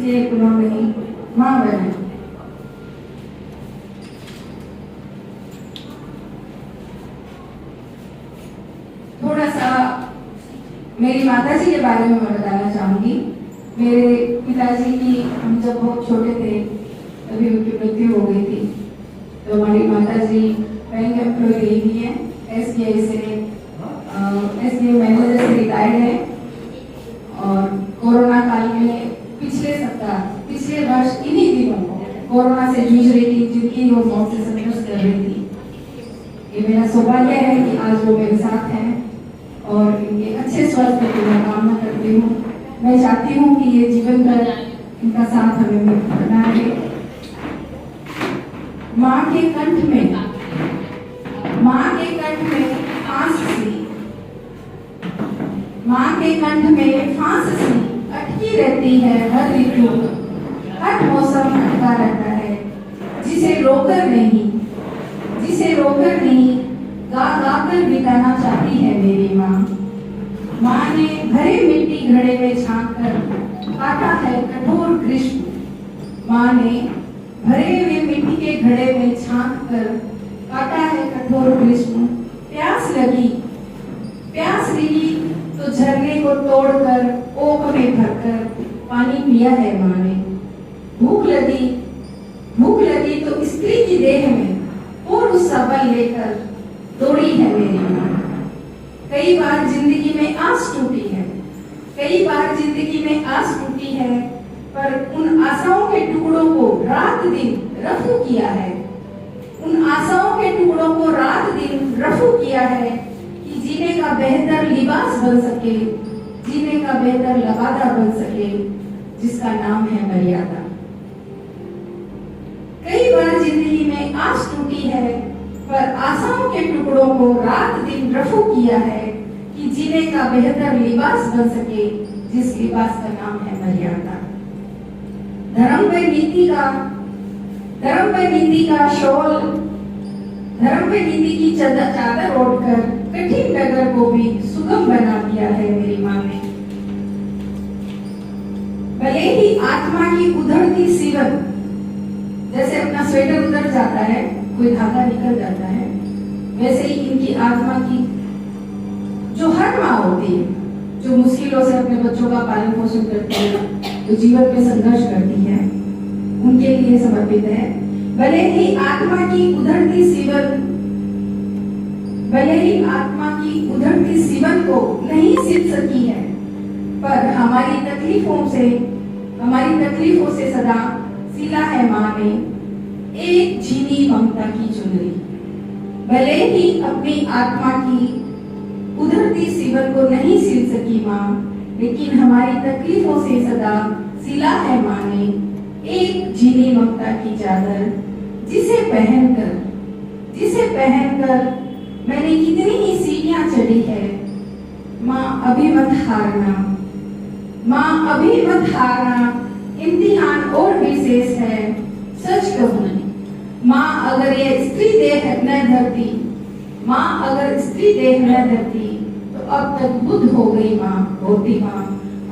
इसलिए उन्होंने माँ बनाई। थोड़ा सा मेरी माताजी के बारे में मैं बताना चाहूंगी। मेरे पिताजी की हम जब बहुत छोटे थे तभी उनकी मृत्यु हो गई थी। तो हमारी माताजी बैंक एम्प्लॉय रही हुई है, एसबीआई से एसबीआई मैनेजर से रिटायर्ड है। और कोरोना काल में पिछले वर्ष इन्हीं दिनों कोरोना से जूझ रही थी, जिनकी वो मौत से संघर्ष कर रही थी। ये मेरा सौभाग्य है कि आज वो मेरे साथ हैं और इनके अच्छे स्वास्थ्य की मैं कामना करती हूँ। मैं चाहती हूँ कि ये जीवन भर इनका साथ हमें मिलना है। माँ के कंठ में फांस सी अटकी रहती है हर ऋतु, हर मौसम अटका रहता है। जिसे रोकर नहीं गा कर बिताना चाहती है मेरी माँ। माँ ने भरे मिट्टी घड़े में झांक कर काटा है कठोर ग्रीष्म। माँ ने भरे हुए मिट्टी के घड़े में झांक कर काटा है कठोर ग्रीष्म। प्यास लगी तो झरने को तोड़कर ओक में भरकर पानी पिया है माँ ने। भूख लगी तो स्त्री की देह में पुरुष सा बल लेकर दौड़ी है मेरी माँ। कई बार जिंदगी में आस टूटी है, पर उन आशाओं के टुकड़ों को रात दिन रफू किया है कि जीने का बेहतर लिबास बन सके, जीने का बेहतर लबादा बन सके, जिसका नाम है मर्यादा। कई बार जिंदगी में आस टूटी है, पर आशाओं के टुकड़ों को रात दिन रफू किया है कि जीने का बेहतर लिबास बन सके, जिस लिबास का नाम है मर्यादा। धर्म पे नीति की चादर ओढ़कर कठिन डगर को भी सुगम बना दिया है मेरी माँ ने। भले ही आत्मा की उधड़ती सिवन, जैसे अपना स्वेटर उधड़ जाता है, कोई धागा निकल जाता है, वैसे ही इनकी आत्मा की जो हर माँ होती है, जो मुश्किलों से अपने बच्चों का पालन पोषण करती है, जो जीवन में संघर्ष करती है, उनके लिए समर्पित है। भले ही आत्मा की उधड़ती सीवन को नहीं सिल सकी है, पर हमारी तकलीफों से सदा सिला है माँ ने एक झीनी ममता की चुनरी। भले ही अपनी आत्मा की उधड़ती सीवन को नहीं सिल सकी माँ, लेकिन हमारी तकलीफों से सदा सिला है माँ ने एक झीनी ममता की चादर, जिसे पहनकर मैंने कितनी ही सीढ़ियां चढ़ी है। माँ अभी मत हारना, इम्तिहान और भी शेष है। सच कहूं माँ, अगर ये स्त्री देह न धरती तो अब तक बुद्ध हो गई होती माँ,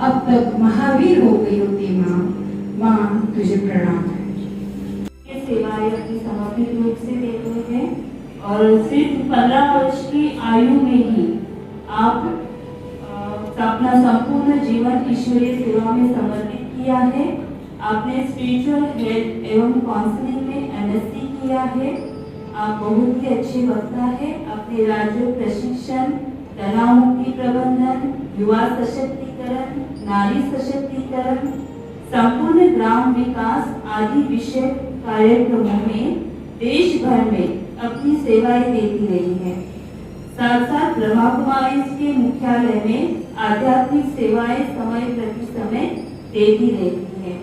अब तक महावीर हो गई होती माँ। माँ तुझे प्रणाम है। ये सेवाएं अपनी समर्पित रूप से देते हैं और सिर्फ 15 वर्ष की आयु में ही आप अपना संपूर्ण जीवन ईश्वरीय सेवा में समर्पित किया है। आपने स्पिरिचुअल हेल्थ एवं काउंसलिंग में एमएससी किया है। आप बहुत ही अच्छे वक्ता है। अपने राज्य प्रशिक्षण, तनाव मुक्ति प्रबंधन, युवा सशक्तिकरण, नारी सशक्तिकरण, संपूर्ण ग्राम विकास आदि विषय कार्यक्रमों में देश भर में अपनी सेवाएं देती रही हैं। साथ साथ ब्रह्मा कुमारी के मुख्यालय में आध्यात्मिक सेवाएं समय प्रति समय देती रहती हैं।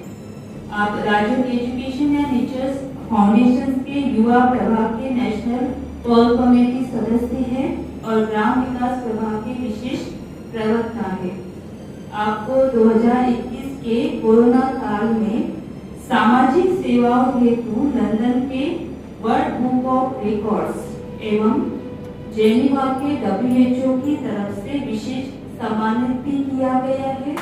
आप राज्य एजुकेशन एंड टीचर्स फाउंडेशन के युवा प्रभाग के नेशनल कोर कमेटी सदस्य हैं और ग्राम विकास प्रभाग के विशेष प्रवक्ता हैं। आपको 2021 के कोरोना काल में सामाजिक सेवाओं हेतु लंदन के वर्ल्ड बुक ऑफ रिकॉर्ड्स एवं जेनीवा के WHO की तरफ से विशेष सम्मानित भी किया गया है।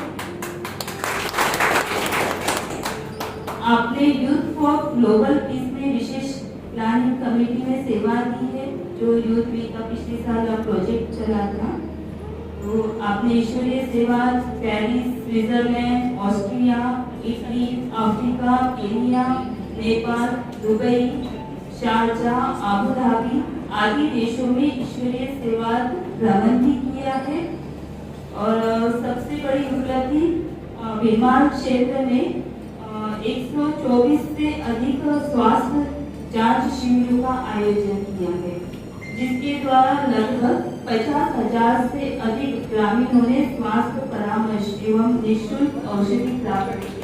आपने यूथ फॉर ग्लोबल पीस में विशेष प्लानिंग कमेटी में सेवा दी है, जो यूथ वीक का पिछले साल प्रोजेक्ट चला था। तो आपने ईश्वरीय सेवा Paris, Switzerland, Austria, Italy, Africa, Kenya, Nepal, Dubai, Sharjah, Abu Dhabi आदि देशों में ईश्वरीय सेवा भ्रमण भी किया है। और सबसे बड़ी उपलब्धि बीमार क्षेत्र में 124 से अधिक स्वास्थ्य जांच शिविरों का आयोजन किया है, जिसके द्वारा लगभग 50,000 से अधिक ग्रामीणों ने स्वास्थ्य परामर्श एवं निःशुल्क औषधि प्राप्त की।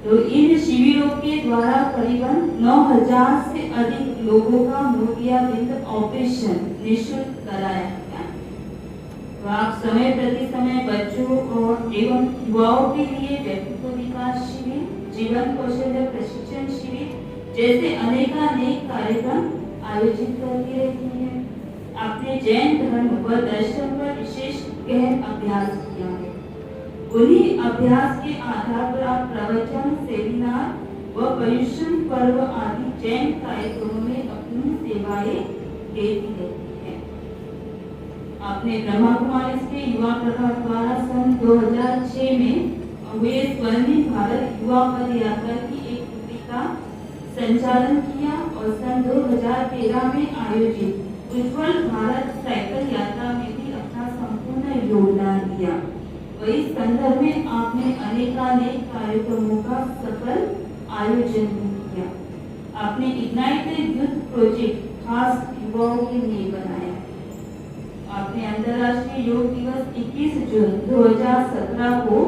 तो इन शिविरों के द्वारा करीबन 9,000 से अधिक लोगों का मोतियाबिंद ऑपरेशन निःशुल्क कराया गया। तो आप समय प्रति समय बच्चों और एवं युवाओं के लिए व्यक्तित्व विकास शिविर, जीवन कौशल्य प्रशिक्षण शिविर जैसे अनेकानेक कार्यक्रम आयोजित करती रहती है। आपने जैन धर्म व दर्शन पर विशेष गहन अभ्यास किया है। उन्हीं अभ्यास के आधार पर आप प्रवचन, सेमिनार व पर्युषण पर्व आदि जैन कार्यक्रमों में अपनी सेवाएं देती रहती है। आपने ब्रह्मा कुमारी के युवा प्रभाग द्वारा सन 2006 में हुए स्वर्णिम भारत युवा पद यात्रा की एक टुकड़ी का संचालन किया और सन 2013 में आयोजित उज्जवल भारत साइकिल यात्रा में भी अपना संपूर्ण योगदान दिया। इस संदर्भ में आपने अनेकानेक कार्यक्रमों का सफल आयोजन किया। आपने इग्नाइटेड यूथ प्रोजेक्ट खास युवाओं के लिए बनाया। आपने अंतर्राष्ट्रीय योग दिवस 21 जून 2017 को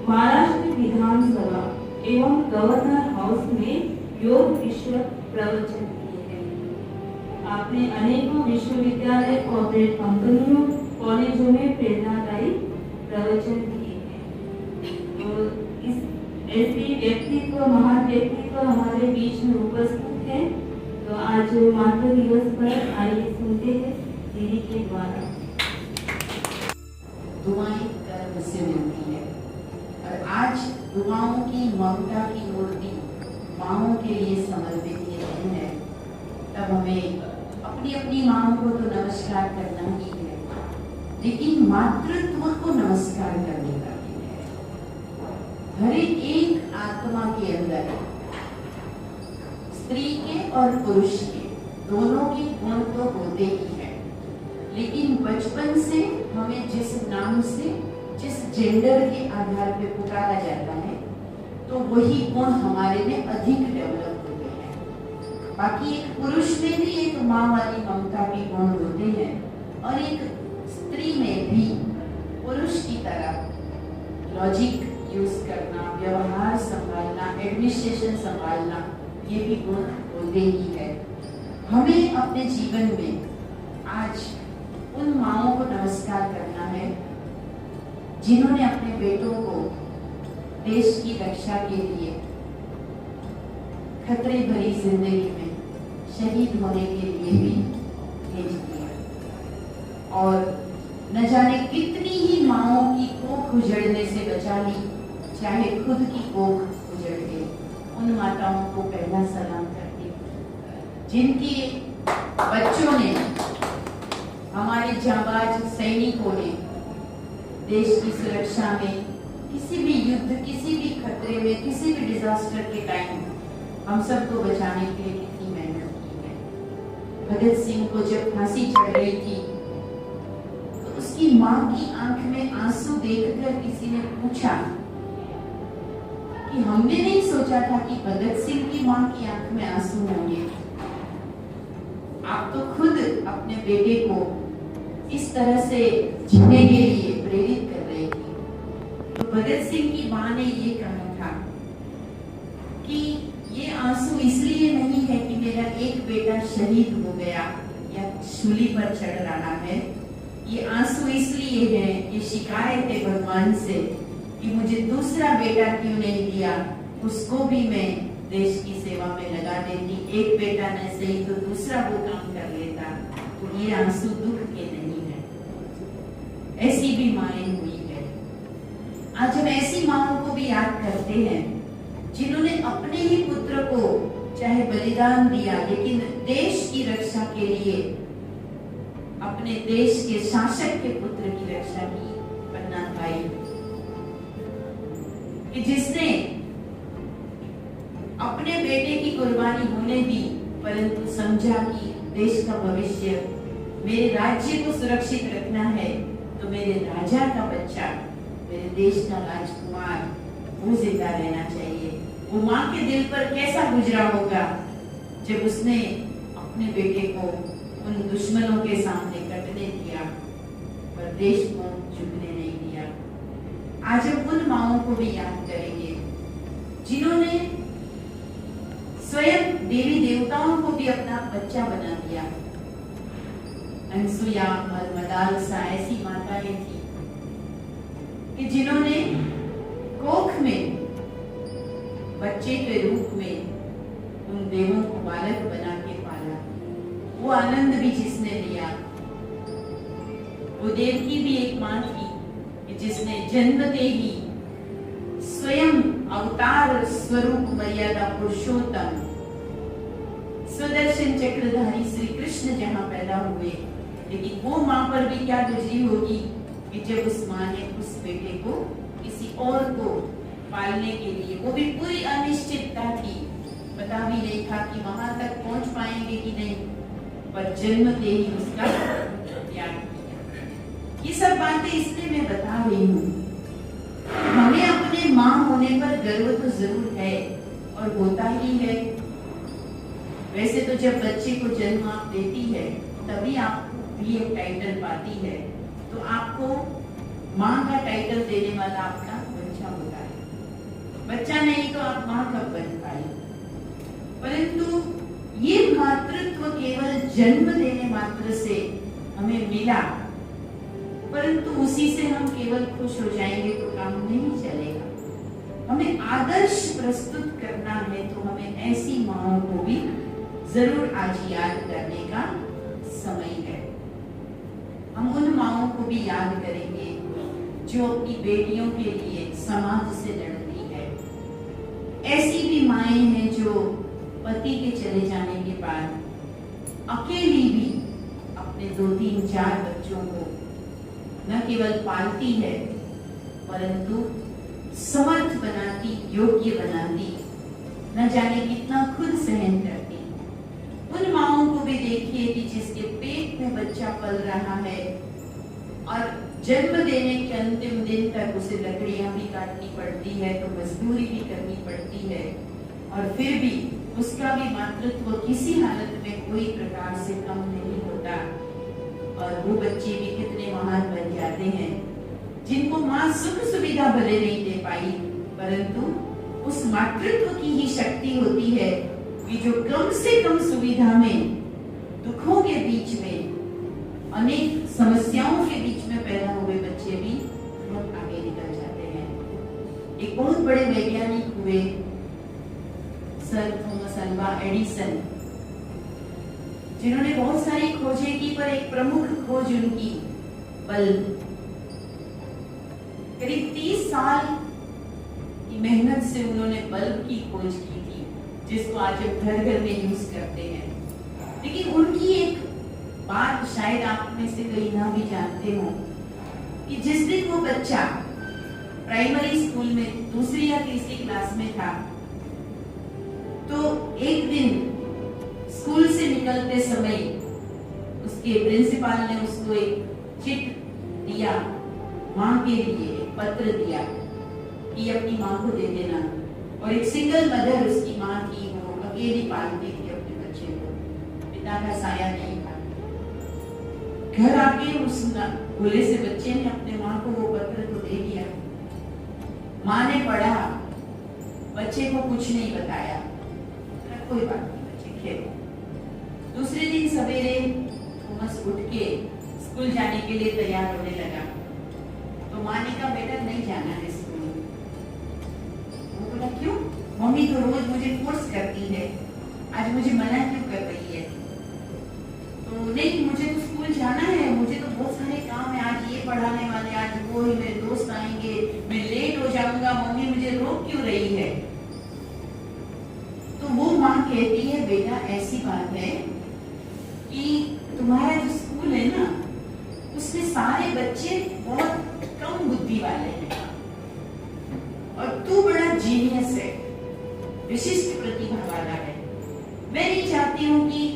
महाराष्ट्र विधानसभा एवं गवर्नर हाउस में योग विषयक प्रवचन किए हैं। आपने अनेकों विश्वविद्यालय, कॉर्पोरेट कंपनियों, कॉलेजों में प्रेरणादायी प्रवचन दिए हैं। तो इस ऐसे व्यक्तित्व, महान व्यक्तित्व हमारे बीच में उपस्थित है। तो आज मातृ दिवस पर आइए सुनते हैं दीदी के द्वारा। दुआएं कर्म से मिलती है और आज दुआओं की ममता की मूर्ति माँओं के लिए समर्पित ये दिन है। तब हमें अपनी अपनी माँओं को तो नमस्कार करना ही है, लेकिन मातृत्व को नमस्कार करने का दिन है। हर एक आत्मा के अंदर स्त्री के और पुरुष के दोनों के गुण तो होते ही हैं, लेकिन बचपन से हमें जिस नाम से, जिस जेंडर के आधार पे पुकारा जाता है, तो वही गुण हमारे में अधिक डेवलप होते हैं। बाकी एक पुरुष में भी एक माँ वाली ममता के गुण होते हैं और एक स्त्री में भी पुरुष की तरह लॉजिक यूज करना, व्यवहार संभालना, एडमिनिस्ट्रेशन संभालना, ये भी गुण होते ही है। हमें अपने जीवन में आज उन माँओं को नमस्कार करना है जिन्होंने अपने बेटों को देश की रक्षा के लिए खतरे भरी जिंदगी में शहीद होने के लिए भी भेज दिया और न जाने कितनी ही माँओं की कोख उजड़ने से बचा ली, चाहे खुद की कोख उजड़ गई। उन माताओं को पहला सलाम करती हूँ जिनके बच्चों ने, हमारे जांबाज सैनिकों ने देश की सुरक्षा में, किसी भी युद्ध, किसी भी खतरे में, किसी भी डिजास्टर के टाइम हम सबको बचाने के लिए कितनी मेहनत की है। भगत सिंह को जब फांसी चढ़ रही थी तो उसकी माँ की आंख में आंसू देखकर किसी ने पूछा कि हमने नहीं सोचा था कि भगत सिंह की माँ की आंख में आंसू होंगे। आप तो खुद अपने बेटे को इस तरह से जीने के लिए प्रेरित कर रही थी। तो भगत सिंह की माँ ने ये कहा था कि ये आंसू इसलिए नहीं है कि मेरा एक बेटा शहीद हो गया या शूली पर चढ़ रहा है, ये आंसू इसलिए है, ये शिकायत है भगवान से कि मुझे दूसरा बेटा क्यों नहीं दिया, उसको भी मैं देश की सेवा में लगा देती। एक बेटा न सही तो दूसरा वो काम कर लेता। तो ये आंसू दुख के नहीं है, ऐसी भी माएं हुई है। आज हम ऐसी माओं को भी याद करते हैं जिन्होंने अपने ही पुत्र को चाहे बलिदान दिया, लेकिन देश की रक्षा के लिए अपने देश के शासक के पुत्र की रक्षा की पन्ना भाई, कि जिसने अपने बेटे की कुर्बानी होने दी, परंतु समझा कि देश का भविष्य, मेरे राज्य को सुरक्षित रखना है तो मेरे राजा का बच्चा, मेरे देश का राजकुमार वो जिंदा रहना चाहिए। वो माँ के दिल पर कैसा गुजरा होगा जब उसने अपने बेटे को उन दुश्मनों के सामने कटने दिया पर देश को झुकने नहीं दिया। आज हम उन माओं को भी याद करेंगे जिन्होंने स्वयं देवी देवताओं को भी अपना बच्चा बना दिया। अनसुया और मदालसा ऐसी माताएं थी कि जिन्होंने कोख में बच्चे के रूप में उन देवों को बालक बना के पाला। वो आनंद भी जिसने लिया, वो देवकी भी एक मां थी कि जिसने जन्मते ही स्वयं अवतार स्वरूप मर्यादा पुरुषोत्तम सुदर्शन चक्रधारी श्री कृष्ण जहां पैदा हुए, लेकिन वो मां पर भी क्या गुजरी होगी कि जब उस मां ने उस बेटे को किसी और को पालने के लिए, वो भी पूरी अनिश्चितता थी, पता भी नहीं था कि वहां तक पहुंच पाएंगे कि नहीं, पर जन्मते ही उसका त्याग किया। ये सब बातें इसलिए मैं बता रही हूँ, हमें अपने माँ होने पर गर्व तो जरूर है और होता ही है। वैसे तो जब बच्चे को जन्म आप देती है तभी आपको भी एक टाइटल पाती है, तो आपको माँ का टाइटल देने वाला आपका बच्चा होता है। बच्चा नहीं तो आप माँ कब बन पाई। परंतु ये मातृत्व केवल जन्म देने मात्र से हमें मिला, परंतु उसी से हम केवल खुश हो जाएंगे तो काम नहीं चलेगा। हमें आदर्श प्रस्तुत करना है तो हमें ऐसी माँओं को भी जरूर आज याद करने का समय है। हम उन माँओं को भी याद करेंगे जो अपनी बेटियों के लिए समाज से लड़ती है। ऐसी भी माएं हैं जो पति के चले जाने के बाद अकेली भी अपने 2, 3, 4 बच्चों को न केवल पालती है परंतु समर्थ बनाती, योग्य बनाती, न जाने कितना खुद सहन करती। उन माओं को भी देखिए कि जिसके पेट में बच्चा पल रहा है और जन्म देने के अंतिम दिन तक उसे लकड़ियां भी काटनी पड़ती है, तो मजदूरी भी करनी पड़ती है, और फिर भी उसका भी मातृत्व किसी हालत में कोई प्रकार से कम नहीं होता। और वो बच्चे भी कितने महान बन जाते हैं जिनको माँ सुख सुविधा भले नहीं दे पाई, परंतु उस मातृत्व की ही शक्ति होती है कि जो कम से कम सुविधा में, दुखों के बीच में, अनेक समस्याओं के बीच में पैदा हुए बच्चे भी बहुत आगे निकल जाते हैं। एक बहुत बड़े वैज्ञानिक हुए सर थॉमस अल्वा एडिसन, जिन्होंने बहुत सारी खोजें की, पर एक प्रमुख खोज उनकी बल्ब। करीब 30 साल की मेहनत से उन्होंने बल्ब की खोज की थी, जिसको आज हम घर घर में यूज करते हैं। लेकिन उनकी एक बात शायद आप में से कई ना भी जानते हो कि जिस दिन वो बच्चा प्राइमरी स्कूल में 2री या 3री क्लास में था, तो एक दिन स्कूल से निकलते समय उसके प्रिंसिपल ने उसको एक चिट दिया, माँ के लिए एक पत्र दिया कि अपनी माँ को दे देना। और एक सिंगल मदर उसकी माँ थी, वो अकेली पालती थी अपने बच्चे को, पिता का साया नहीं था। घर आके उस भोले से बच्चे ने अपने माँ को वो पत्र तो दे दिया। माँ ने पढ़ा, बच्चे को कुछ नहीं बताया, कोई बात नहीं बच्चे खेलो। दूसरे दिन सवेरे थॉमस उठ के स्कूल जाने के लिए तैयार होने लगा, तो माँ ने कहा बेटा नहीं जाना है स्कूल। वो बोला क्यों? मम्मी तो रोज मुझे फोर्स करती है, आज मुझे मना क्यों कर रही है? तो नहीं, मुझे तो स्कूल जाना है, मुझे तो बहुत सारे काम है, आज ये पढ़ाने वाले, आज वो, मेरे दोस्त आएंगे, मैं लेट जाऊंगा, मम्मी मुझे रोक क्यों रही है? तो वो माँ कहती है बेटा ऐसी बात है कि तुम्हारा जो स्कूल है ना, उसमें सारे बच्चे बहुत कम बुद्धि वाले हैं और तू बड़ा जीनियस है, विशिष्ट प्रतिभा वाला है। मैं नहीं चाहती हूँ कि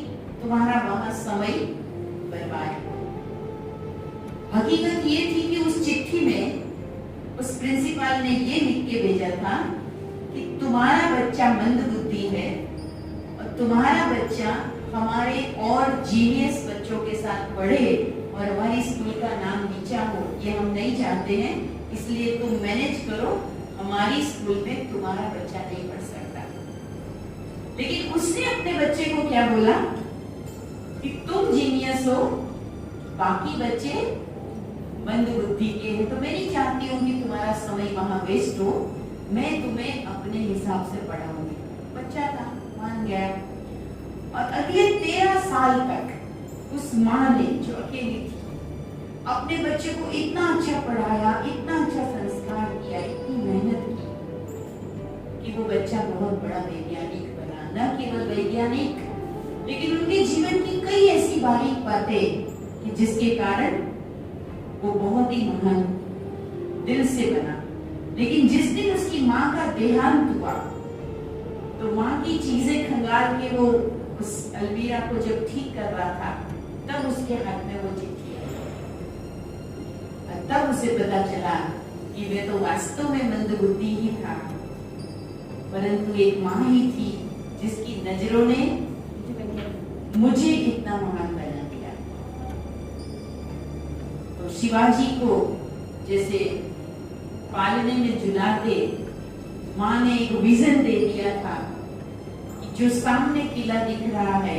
तुम्हारा वहां समय बर्बाद हो। हकीकत ये थी कि उस चिट्ठी में उस प्रिंसिपल ने ये लिख के भेजा था कि तुम्हारा बच्चा मंद बुद्धि है और तुम्हारा बच्चा हमारे और जीनियस बच्चों के साथ पढ़े और हमारी स्कूल का नाम नीचा हो, ये हम नहीं चाहते हैं, इसलिए तुम मैनेज करो, हमारी स्कूल में तुम्हारा बच्चा नहीं पढ़ सकता। लेकिन उसने अपने बच्चे को क्या बोला कि तुम जीनियस हो, बाकी बच्चे मंद बुद्धि के हैं, तो मैं नहीं चाहती हूँ कि तुम्हारा समय वहां वेस्ट हो, मैं तुम्हें अपने हिसाब से पढ़ाऊंगी। बच्चा था, मान गया और अगले 13 साल तक उस माँ ने जो अकेली थी अपने बच्चे को इतना अच्छा पढ़ाया, इतना अच्छा संस्कार किया, इतनी मेहनत की कि वो बच्चा बहुत बड़ा वैज्ञानिक बना। न केवल वैज्ञानिक, लेकिन उनके जीवन की कई ऐसी बारीक बातें कि जिसके कारण वो बहुत ही महान दिल से बना। लेकिन जिस दिन उसकी माँ का देहांत हुआ तो माँ की चीजें खंगाल के वो उस अलमीरा को जब ठीक कर रहा था, तब उसके हाथ में वो चिट्ठी आई और तब उसे पता चला कि वे तो वास्तव में मंदबुद्धि ही था, परंतु एक माँ ही थी जिसकी नजरों ने मुझे इतना महान बना दिया। तो शिवाजी को जैसे पालने में जुलाते माँ ने एक विजन दे दिया था कि जो सामने किला दिख रहा है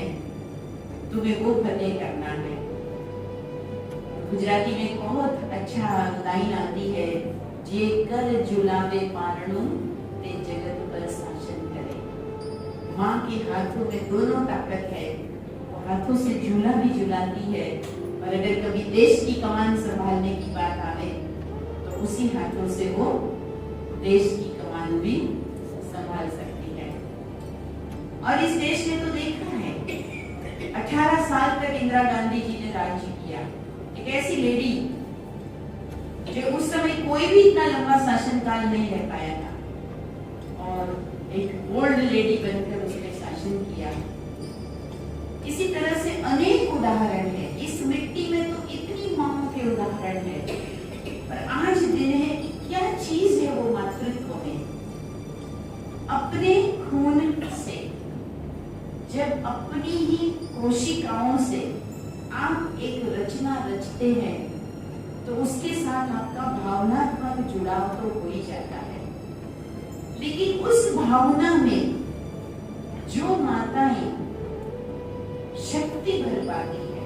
तुम्हें वो फतेह करना है। गुजराती में बहुत अच्छा लाइन आती है, जे कर जुलावे पारणु ते जगत पर शासन करे। माँ के हाथों में दोनों ताकत है, वो हाथों से झूला भी झुलाती है और अगर कभी देश की कमान संभालने की बात आए तो उसी हाथों से वो देश की कमान भी संभाल सकती है। और इस देश ने तो देखा है, 18 साल तक इंदिरा गांधी जी ने राज्य किया। एक ऐसी लेडी जो उस समय कोई भी इतना लंबा शासनकाल नहीं रह पाया था और एक ओल्ड लेडी बनकर उसने शासन किया। इसी तरह से अनेक उदाहरण है, इस मिट्टी में तो इतनी माओं के उदाहरण है। पर आज दिन है कि क्या चीज है वो मातृत्व में, अपने खून से, जब अपनी ही कोशिकाओं से आप एक रचना रचते हैं तो उसके साथ आपका भावनात्मक जुड़ाव तो हो ही जाता है। लेकिन उस भावना में जो माताएं शक्ति भर पाती है,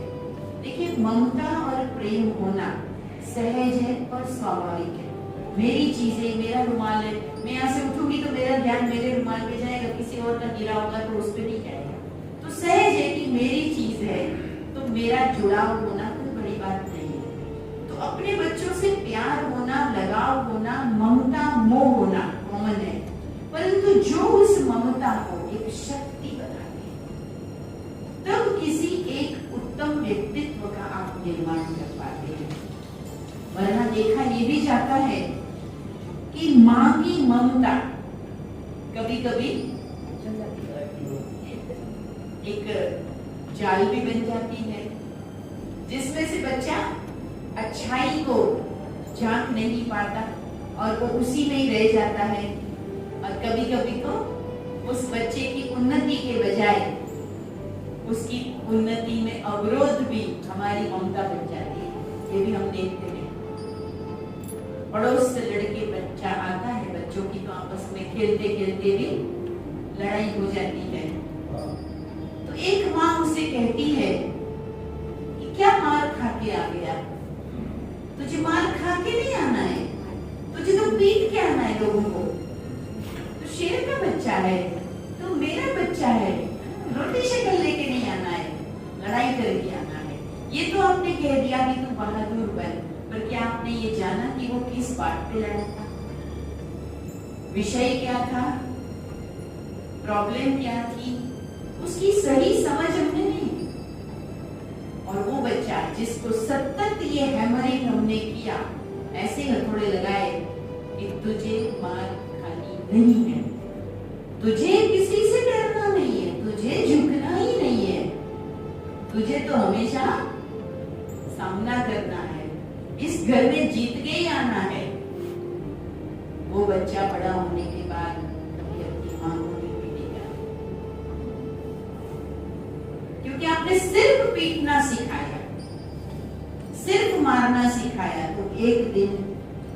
देखिए ममता और प्रेम होना सहज है और स्वाभाविक है। मेरी चीजें, मेरा रुमाल है, मैं यहाँ से उठूंगी तो मेरा ध्यान मेरे रुमाल पे जाएगा, किसी और का गिरा होगा तो उस पे नहीं जाएगा। तो सहज है कि मेरी चीज है तो मेरा जुड़ाव होना कोई बड़ी बात नहीं है। तो अपने बच्चों से प्यार होना, लगाव होना, ममता मोह होना कॉमन है, परंतु जो उस ममता को एक शक्ति बनाती है तब किसी एक उत्तम व्यक्तित्व का आप निर्माण कर पाते हैं। वरना देखा ये भी जाता है कि माँ की ममता कभी कभी एक जाल भी बन जाती है जिसमें से बच्चा अच्छाई को झांक नहीं पाता और वो उसी में ही रह जाता है। और कभी कभी तो उस बच्चे की उन्नति के बजाय उसकी उन्नति में अवरोध भी हमारी ममता बन जाती है। ये भी हम देखते हैं, पड़ोस से लड़के बच्चा आता है, बच्चों की तो आपस में खेलते खेलते भी लड़ाई हो जाती है। तो एक माँ उसे कहती है कि क्या मार खा के आ गया, तुझे मार खा के नहीं आना है, तुझे तो पीट के आना है लोगों को। तो शेर का बच्चा है, तो मेरा बच्चा है, रोटी शक्ल लेके नहीं आना है, लड़ाई करके आना है। ये तो आपने कह दिया कि तू बहादुर बन, पर क्या आपने ये जाना कि वो किस बात पे लड़ा था? विषय क्या था, प्रॉब्लम क्या थी, उसकी सही समझ हमने नहीं। और वो बच्चा जिसको सतत ये हैमरिंग हमने किया, ऐसे हथौड़े लगाए कि तुझे मार खानी नहीं है, तुझे किसी से डरना नहीं है, तुझे झुकना ही नहीं है, तुझे तो हमेशा सामना करना है, इस घर में जीत के ही आना है। वो बच्चा बड़ा होने के बाद कभी अपनी मां को नहीं पीटेगा, क्योंकि आपने सिर्फ पीटना सिखाया, सिर्फ मारना सिखाया, तो एक दिन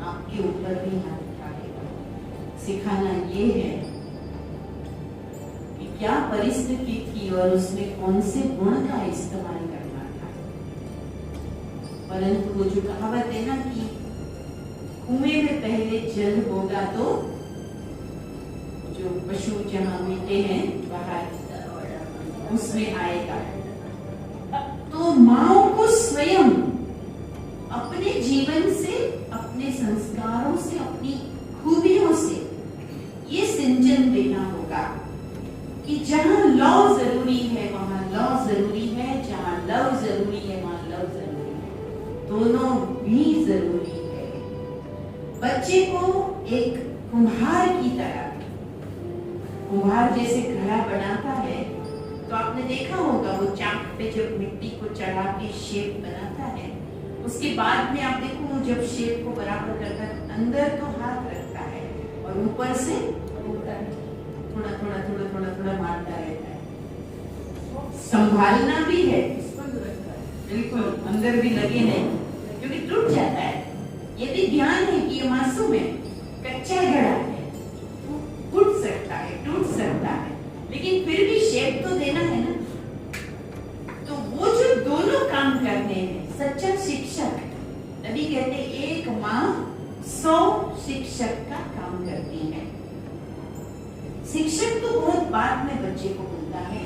आपके ऊपर भी हाथ उठाएगा। सिखाना ये है कि क्या परिस्थिति थी और उसमें कौन से गुण का इस्तेमाल करना था। परंतु वो जो कहावत है ना कि कुएं में पहले जल होगा तो जो पशु जहां मीठे हैं बाहर उसमें आएगा। तो माओ को स्वयं अपने जीवन से, अपने संस्कारों से, अपनी खूबियों से ये सिंचन देना होगा कि जहां लव जरूरी है वहां लव जरूरी है, जहां लव जरूरी है वहां लव जरूरी है, दोनों भी जरूरी है। बच्चे को एक कुम्हार की तरह, कुम्हार जैसे घड़ा बनाता है तो आपने देखा होगा वो चाक पे जब मिट्टी को चढ़ा के शेप बनाता है, उसके बाद में आप देखो जब शेप को बराबर करता है अंदर तो हाथ रखता है और ऊपर से थोड़ा थोड़ा थोड़ा थोड़ा थोड़ा मारता रहता है। संभालना भी है, बिल्कुल अंदर भी लगे नहीं, क्योंकि टूट जाता है। ये भी ध्यान है कि ये मासूम है, कच्चा घड़ा है, टूट सकता है, टूट सकता है, लेकिन फिर भी शेप तो देना है ना। तो वो जो दोनों काम करते हैं, सच्चा शिक्षक, तभी कहते एक माँ 100 शिक्षक का काम करती है। शिक्षक तो बहुत बाद में बच्चे को मिलता है,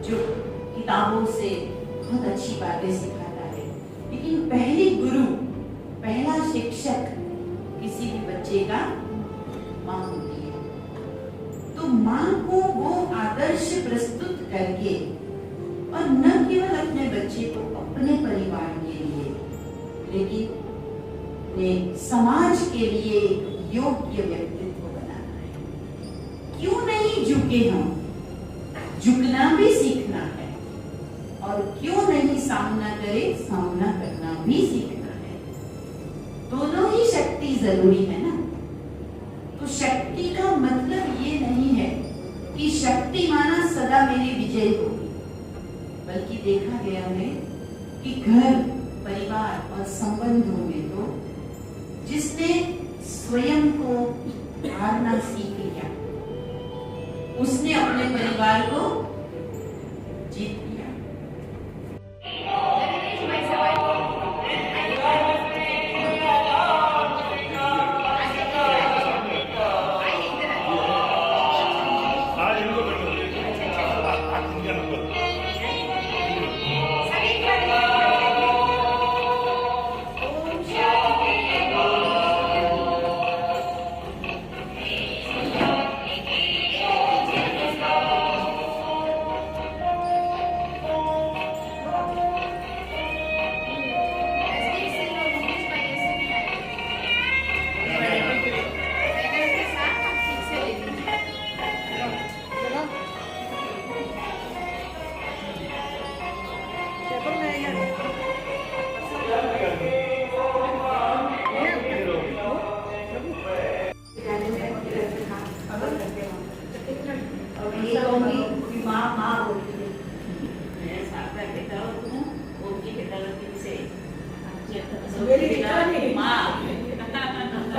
जो किताबों से बहुत अच्छी बातें सिखाता है, लेकिन पहली गुरु, पहला शिक्षक किसी भी बच्चे का माँ होती है। तो माँ को वो आदर्श प्रस्तुत करके, और न केवल अपने बच्चे को, अपने परिवार के लिए, लेकिन समाज के लिए योग्य व्यक्तित्व बनाना है। क्यों नहीं झुके हम, झुकना भी सीखना है, और क्यों नहीं सामना करे, सामना करना भी सीखना है। दोनों ही शक्ति जरूरी है ना। तो शक्ति का मतलब ये नहीं है कि शक्ति माना सदा मेरी विजय होगी, बल्कि देखा गया है कि घर, परिवार और संबंधों में तो जिसने स्वयं को हारना सीख लिया, उसने अपने परिवार को जीत लिया।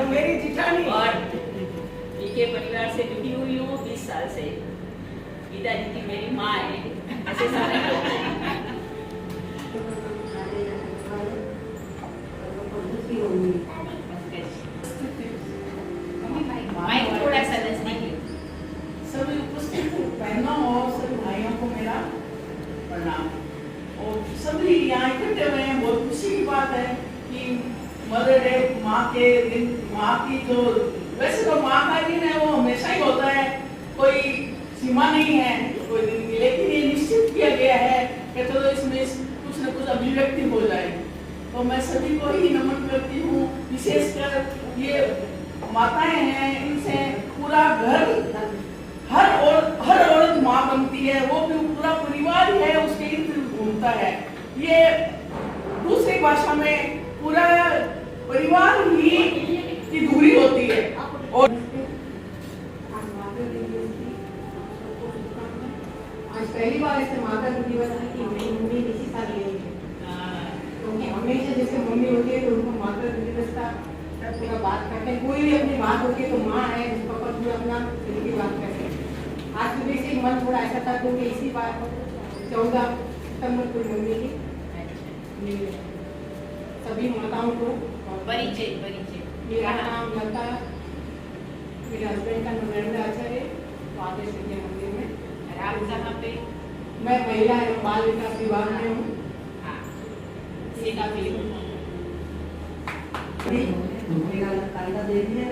मेरी जिठानी और के परिवार से जुड़ी हुई हूँ 20 साल से। गीता जी की मेरी माँ है, ऐसे सारे लोग हैं। माइक थोड़ा सा नजदीक। सभी उपस्थित बहनों और सभी भाइयों को मेरा प्रणाम। और सभी यहाँ इकट्ठे हुए हैं, बहुत खुशी की बात है कि मदर डे, माँ के दिन माँ की जो वैसे तो माँ का दिन है वो हमेशा ही होता है, कोई सीमा नहीं है कोई दिन की, लेकिन ये निश्चित किया गया है कि चलो इसमें कुछ न कुछ अभिव्यक्ति हो जाए। तो मैं सभी को ही नमन करती हूँ, विशेषकर ये माताएं हैं, इनसे पूरा घर, हर औरत माँ बनती है, वो भी पूरा परिवार ही है उसके इर्द घूमता है। ये दूसरी भाषा में पूरा परिवार ही की दूरी होती है। और आज पहली बार ऐसे माता दिवस है कि मेरी मम्मी इसी साल ले क्योंकि हमेशा जैसे मम्मी होती है तो उनको माता दिवस का पूरा बात करते हैं, कोई भी अपनी बात होती है तो माँ है उसका पर पूरा अपना दिल की बात करते हैं। आज सुबह से मन थोड़ा ऐसा था क्योंकि इसी बार 14 सितंबर को मम्मी की सभी माताओं को परिचय मेरा नाम लता, मेरे हस्बैंड का नरेंद्र आचार्य, आदेश विद्या मंदिर में। आप कहाँ पे? मैं महिला एवं बाल विकास विभाग में हूँ। सीता मेरा नाम कालिका देवी है।